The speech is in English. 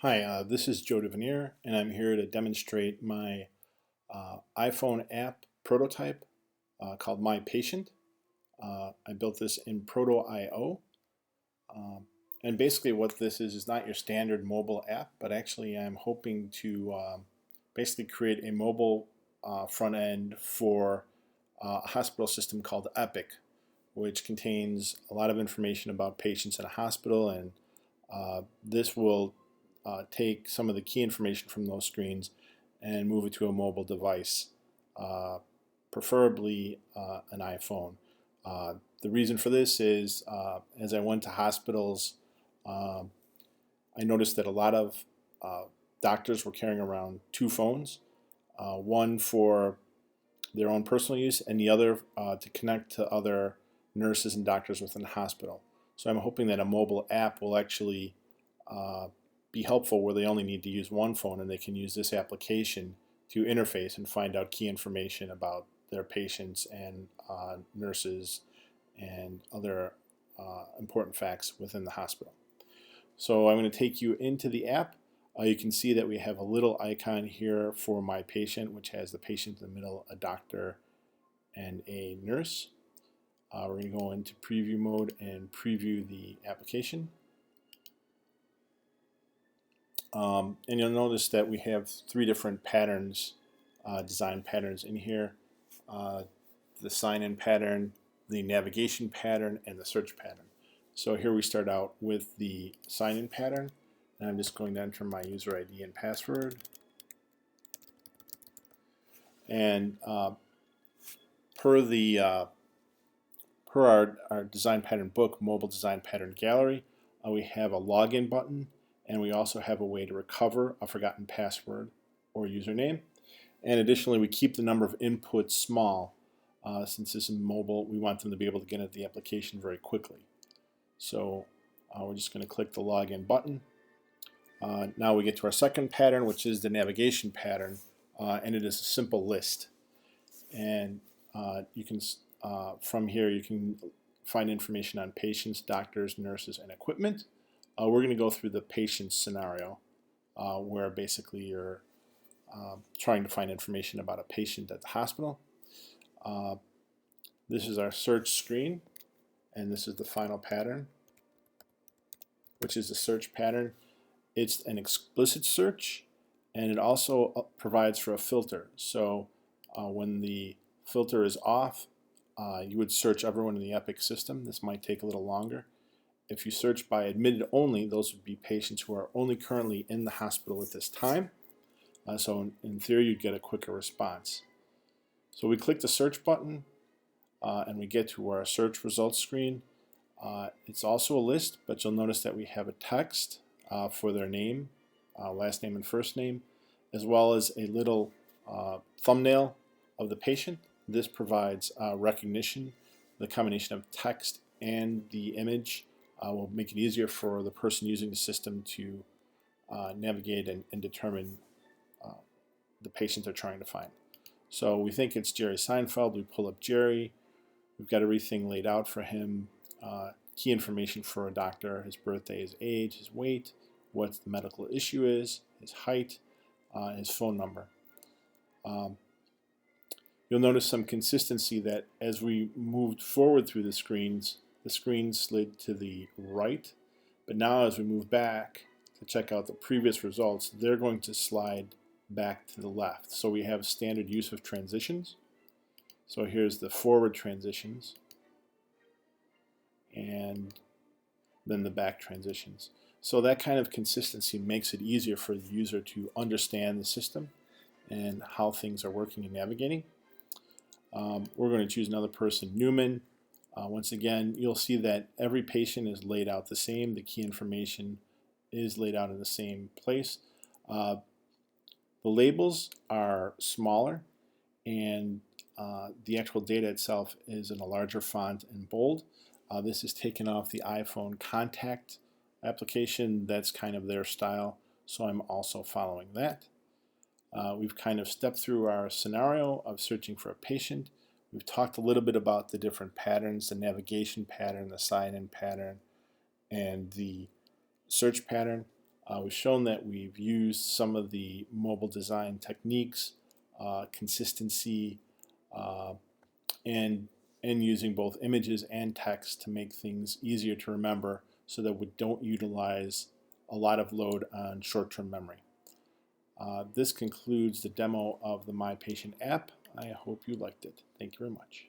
Hi, this is Joe Devanir, and I'm here to demonstrate my iPhone app prototype called MyPatient. I built this in Proto.io. And basically what this is not your standard mobile app, but actually I'm hoping to basically create a mobile front end for a hospital system called Epic, which contains a lot of information about patients in a hospital, and this will take some of the key information from those screens and move it to a mobile device, uh, preferably an iPhone. The reason for this is as I went to hospitals, um, I noticed that a lot of uh, doctors were carrying around two phones, one for their own personal use and the other to connect to other nurses and doctors within the hospital. So I'm hoping that a mobile app will actually uh, be helpful where they only need to use one phone and they can use this application to interface and find out key information about their patients and nurses and other important facts within the hospital. So I'm going to take you into the app. You can see that we have a little icon here for my patient, which has the patient in the middle, a doctor, and a nurse. We're going to go into preview mode and preview the application. And you'll notice that we have three different patterns, design patterns in here. The sign-in pattern, the navigation pattern, and the search pattern. So here we start out with the sign-in pattern. And I'm just going to enter my user ID and password. And per the per our design pattern book, mobile design pattern gallery, we have a login button, and we also have a way to recover a forgotten password or username. And additionally, we keep the number of inputs small. Since this is mobile, we want them to be able to get at the application very quickly. So we're just going to click the login button. Now we get to our second pattern, which is the navigation pattern, and it is a simple list. And you can from here you can find information on patients, doctors, nurses, and equipment. We're going to go through the patient scenario, where basically you're trying to find information about a patient at the hospital. This is our search screen, and this is the final pattern, which is the search pattern. It's an explicit search, and it also provides for a filter. So when the filter is off, you would search everyone in the Epic system. This might take a little longer. If you search by admitted only, those would be patients who are only currently in the hospital at this time. So in theory, you'd get a quicker response. So we click the search button, and we get to our search results screen. It's also a list, but you'll notice that we have a text for their name, last name and first name, as well as a little thumbnail of the patient. This provides recognition. The combination of text and the image will make it easier for the person using the system to navigate and determine the patient they're trying to find. So we think it's Jerry Seinfeld. We pull up Jerry. We've got everything laid out for him. Key information for a doctor: his birthday, his age, his weight, what the medical issue is, his height, his phone number. You'll notice some consistency that as we moved forward through the screen slid to the right, but now as we move back to check out the previous results, they're going to slide back to the left. So we have standard use of transitions. So here's the forward transitions, and then the back transitions. So that kind of consistency makes it easier for the user to understand the system and how things are working and navigating. We're going to choose another person, Newman. Once again, you'll see that every patient is laid out the same. The key information is laid out in the same place. The labels are smaller, and the actual data itself is in a larger font and bold. This is taken off the iPhone contact application. That's kind of their style, so I'm also following that. We've kind of stepped through our scenario of searching for a patient. We've talked a little bit about the different patterns, the navigation pattern, the sign-in pattern, and the search pattern. We've shown that we've used some of the mobile design techniques, consistency, and using both images and text to make things easier to remember so that we don't utilize a lot of load on short-term memory. This concludes the demo of the MyPatient app. I hope you liked it. Thank you very much.